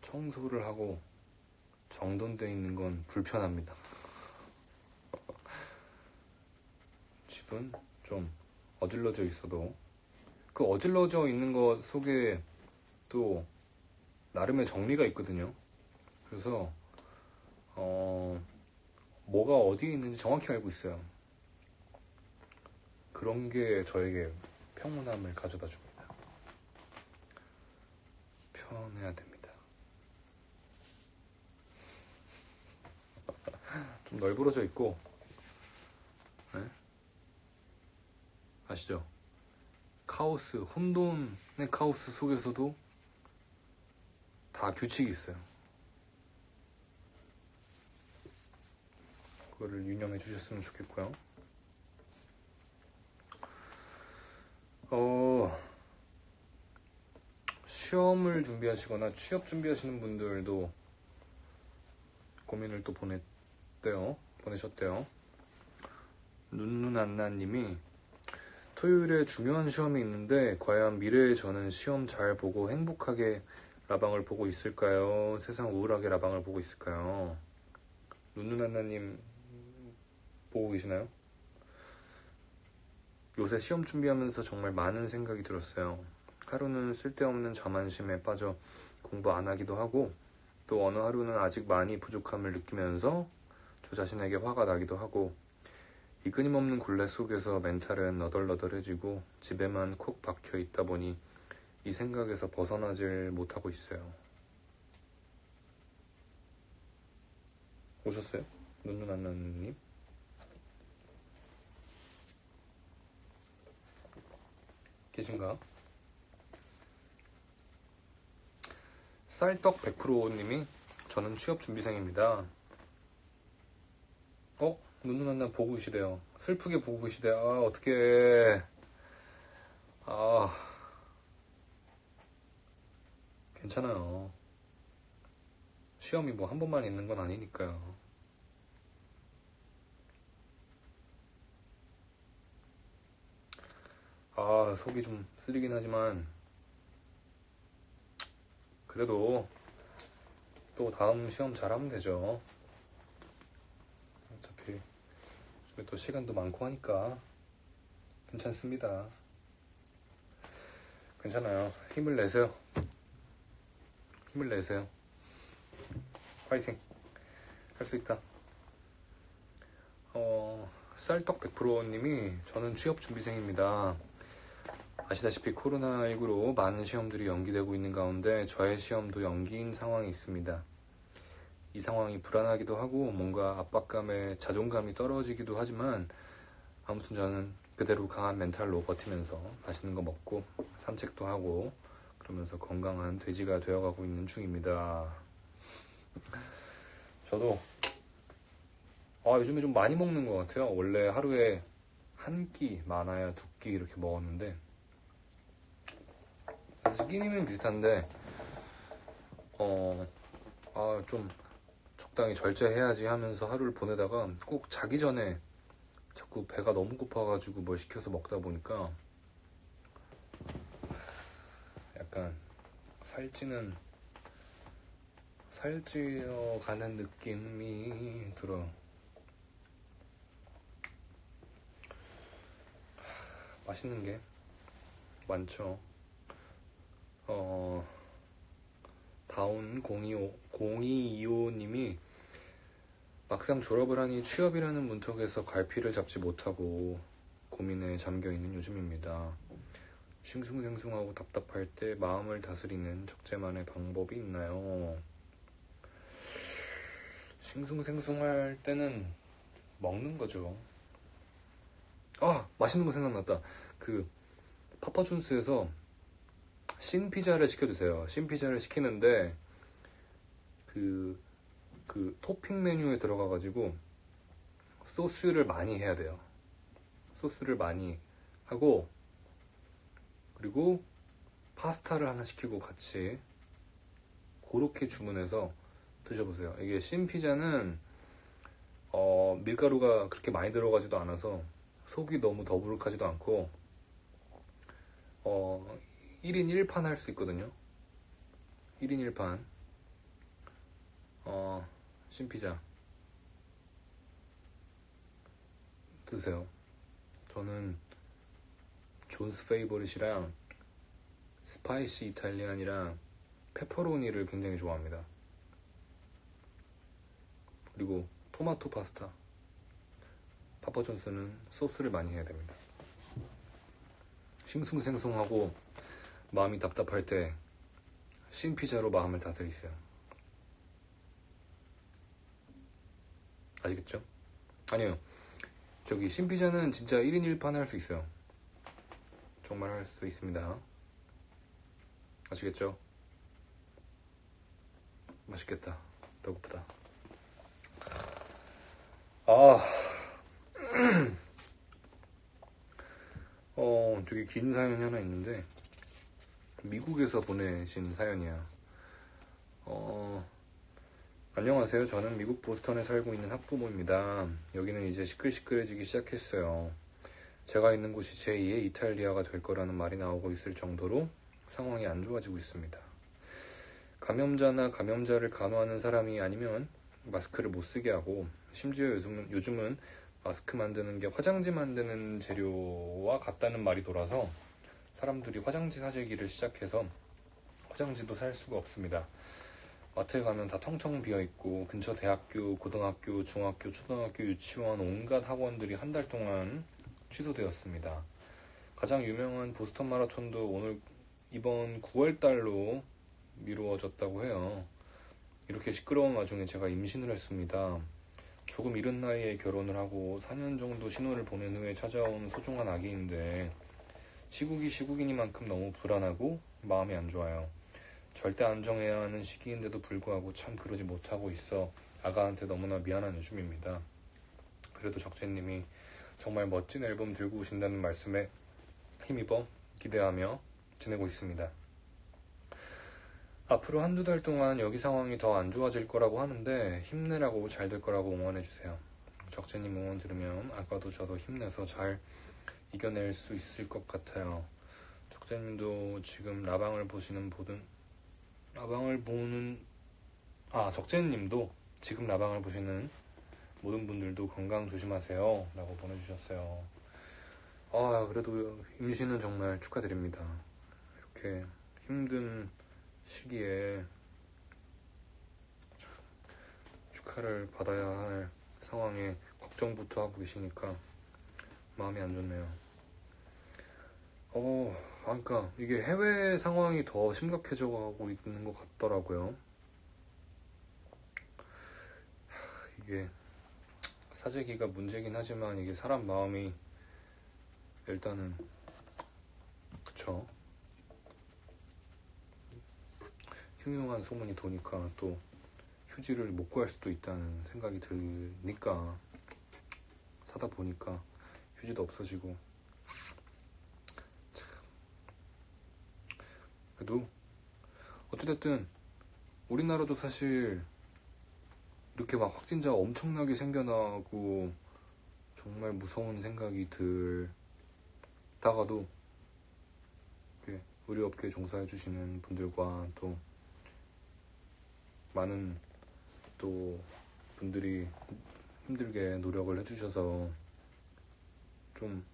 청소를 하고 정돈되어 있는 건 불편합니다. 집은 좀 어질러져 있어도 그 어질러져 있는 것 속에 또 나름의 정리가 있거든요. 그래서 뭐가 어디에 있는지 정확히 알고 있어요. 그런 게 저에게 평온함을 가져다 줍니다. 편해야 됩니다. 좀 널브러져 있고, 네? 아시죠? 카오스, 혼돈의 카오스 속에서도 다 규칙이 있어요. 그거를 유념해 주셨으면 좋겠고요. 시험을 준비하시거나 취업 준비하시는 분들도 고민을 또 보내셨대요. 눈눈안나님이, 토요일에 중요한 시험이 있는데 과연 미래의 저는 시험 잘 보고 행복하게 라방을 보고 있을까요? 세상 우울하게 라방을 보고 있을까요? 눈눈안나님 보고 계시나요? 요새 시험 준비하면서 정말 많은 생각이 들었어요. 하루는 쓸데없는 자만심에 빠져 공부 안 하기도 하고, 또 어느 하루는 아직 많이 부족함을 느끼면서 저 자신에게 화가 나기도 하고, 이 끊임없는 굴레 속에서 멘탈은 너덜너덜해지고 집에만 콕 박혀 있다 보니 이 생각에서 벗어나질 못하고 있어요. 오셨어요? 눈눈안나님? 계신가? 쌀떡 100%님이, 저는 취업준비생입니다. 눈눈안나 보고 계시대요. 슬프게 보고 계시대요. 어떡해. 괜찮아요. 시험이 뭐 한 번만 있는 건 아니니까요. 속이 좀 쓰리긴 하지만 그래도 또 다음 시험 잘하면 되죠. 어차피 요즘에 또 시간도 많고 하니까 괜찮습니다. 괜찮아요. 힘을 내세요. 힘을 내세요. 파이팅. 할 수 있다. 쌀떡 100%님이 저는 취업준비생입니다. 아시다시피 코로나19로 많은 시험들이 연기되고 있는 가운데 저의 시험도 연기인 상황이 있습니다. 이 상황이 불안하기도 하고 뭔가 압박감에 자존감이 떨어지기도 하지만 아무튼 저는 그대로 강한 멘탈로 버티면서 맛있는 거 먹고 산책도 하고 그러면서 건강한 돼지가 되어가고 있는 중입니다. 저도 요즘에 좀 많이 먹는 것 같아요. 원래 하루에 한 끼, 많아야 두 끼 이렇게 먹었는데 사실 끼니는 비슷한데 좀 적당히 절제해야지 하면서 하루를 보내다가 꼭 자기 전에 자꾸 배가 너무 고파가지고 뭘 시켜서 먹다 보니까 약간 살찌어 가는 느낌이 들어요. 맛있는 게 많죠. 다운 0225님이 막상 졸업을 하니 취업이라는 문턱에서 갈피를 잡지 못하고 고민에 잠겨있는 요즘입니다. 싱숭생숭하고 답답할 때 마음을 다스리는 적재만의 방법이 있나요? 싱숭생숭할 때는 먹는 거죠. 맛있는 거 생각났다. 그 파파존스에서 신피자를 시켜주세요. 신피자를 시키는데 그 토핑 메뉴에 들어가가지고 소스를 많이 해야 돼요. 소스를 많이 하고 그리고 파스타를 하나 시키고 같이 그렇게 주문해서 드셔보세요. 이게 신피자는 밀가루가 그렇게 많이 들어가지도 않아서 속이 너무 더부룩하지도 않고 1인 1판 할 수 있거든요. 1인 1판 신피자 드세요. 저는 존스 페이버릿이랑 스파이시 이탈리안이랑 페퍼로니를 굉장히 좋아합니다. 그리고 토마토 파스타. 파파존스는 소스를 많이 해야 됩니다. 싱숭생숭하고 마음이 답답할 때 신피자로 마음을 다스리세요. 아시겠죠? 아니요. 저기 신피자는 진짜 1인 1판 할 수 있어요. 정말 할 수 있습니다. 아시겠죠? 맛있겠다. 배고프다. 되게 긴 사연이 하나 있는데 미국에서 보내신 사연이야. 안녕하세요. 저는 미국 보스턴에 살고 있는 학부모입니다. 여기는 이제 시끌시끌해지기 시작했어요. 제가 있는 곳이 제2의 이탈리아가 될 거라는 말이 나오고 있을 정도로 상황이 안 좋아지고 있습니다. 감염자나 감염자를 간호하는 사람이 아니면 마스크를 못 쓰게 하고 심지어 요즘은 마스크 만드는 게 화장지 만드는 재료와 같다는 말이 돌아서 사람들이 화장지 사재기를 시작해서 화장지도 살 수가 없습니다. 마트에 가면 다 텅텅 비어있고 근처 대학교, 고등학교, 중학교, 초등학교, 유치원 온갖 학원들이 한 달 동안 취소되었습니다. 가장 유명한 보스턴 마라톤도 이번 9월달로 미루어졌다고 해요. 이렇게 시끄러운 와중에 제가 임신을 했습니다. 조금 이른 나이에 결혼을 하고 4년 정도 신혼을 보낸 후에 찾아온 소중한 아기인데 시국이 시국이니만큼 너무 불안하고 마음이 안 좋아요. 절대 안정해야 하는 시기인데도 불구하고 참 그러지 못하고 있어 아가한테 너무나 미안한 요즘입니다. 그래도 적재님이 정말 멋진 앨범 들고 오신다는 말씀에 힘입어 기대하며 지내고 있습니다. 앞으로 한두 달 동안 여기 상황이 더 안 좋아질 거라고 하는데 힘내라고 잘 될 거라고 응원해주세요. 적재님 응원 들으면 아까도 저도 힘내서 잘 이겨낼 수 있을 것 같아요. 적재님도 지금 적재님도 지금 라방을 보시는 모든 분들도 건강 조심하세요 라고 보내주셨어요. 그래도 임신은 정말 축하드립니다. 이렇게 힘든 시기에 축하를 받아야 할 상황에 걱정부터 하고 계시니까 마음이 안 좋네요. 그러니까 이게 해외 상황이 더 심각해져 가고 있는 것 같더라고요. 이게 사재기가 문제긴 하지만 이게 사람 마음이 일단은 그쵸. 흉흉한 소문이 도니까 또 휴지를 못 구할 수도 있다는 생각이 드니까 사다 보니까 휴지도 없어지고. 참. 그래도 어찌됐든 우리나라도 사실 이렇게 막 확진자가 엄청나게 생겨나고 정말 무서운 생각이 들다가도 의료업계에 종사해주시는 분들과 또 많은 또 분들이 힘들게 노력을 해주셔서 좀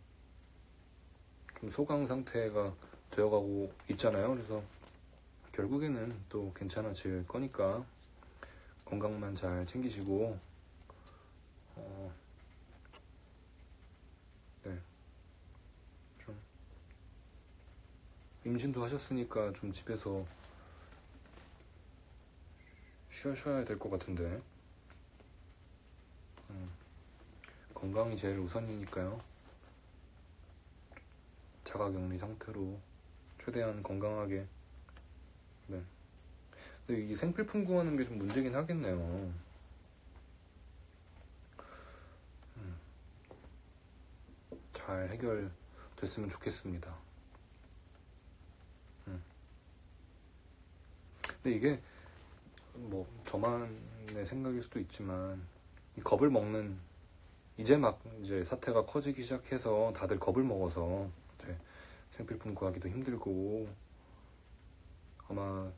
소강 상태가 되어가고 있잖아요. 그래서 결국에는 또 괜찮아질 거니까 건강만 잘 챙기시고 네, 좀 임신도 하셨으니까 좀 집에서 쉬어야 될 것 같은데 건강이 제일 우선이니까요. 자가격리 상태로 최대한 건강하게. 네. 근데 이 생필품 구하는 게 좀 문제긴 하겠네요. 잘 해결됐으면 좋겠습니다. 근데 이게 뭐 저만의 생각일 수도 있지만 이 겁을 먹는 이제 사태가 커지기 시작해서 다들 겁을 먹어서 이제 생필품 구하기도 힘들고 아마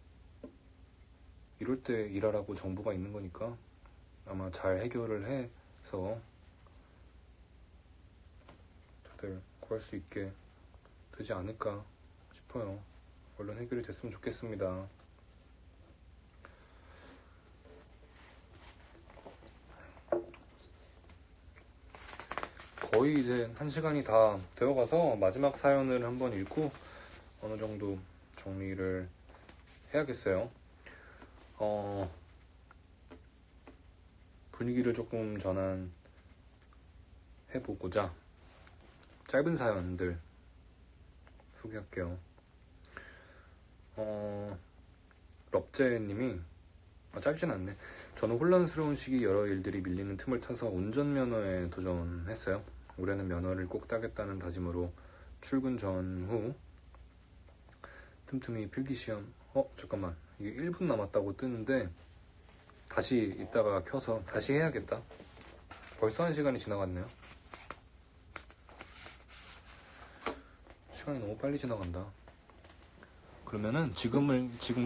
이럴 때 일하라고 정부가 있는 거니까 아마 잘 해결을 해서 다들 구할 수 있게 되지 않을까 싶어요. 얼른 해결이 됐으면 좋겠습니다. 거의 이제 1시간이 다 되어가서 마지막 사연을 한번 읽고 어느 정도 정리를 해야겠어요. 분위기를 조금 전환해보고자 짧은 사연들 소개할게요. 럽제님이 짧진 않네. 저는 혼란스러운 시기 여러 일들이 밀리는 틈을 타서 운전면허에 도전했어요. 올해는 면허를 꼭 따겠다는 다짐으로 출근 전후 틈틈이 필기시험. 잠깐만, 이게 1분 남았다고 뜨는데 다시 이따가 켜서 다시 해야겠다. 벌써 1시간이 지나갔네요. 시간이 너무 빨리 지나간다. 그러면은 지금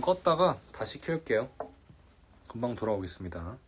껐다가 다시 켤게요. 금방 돌아오겠습니다.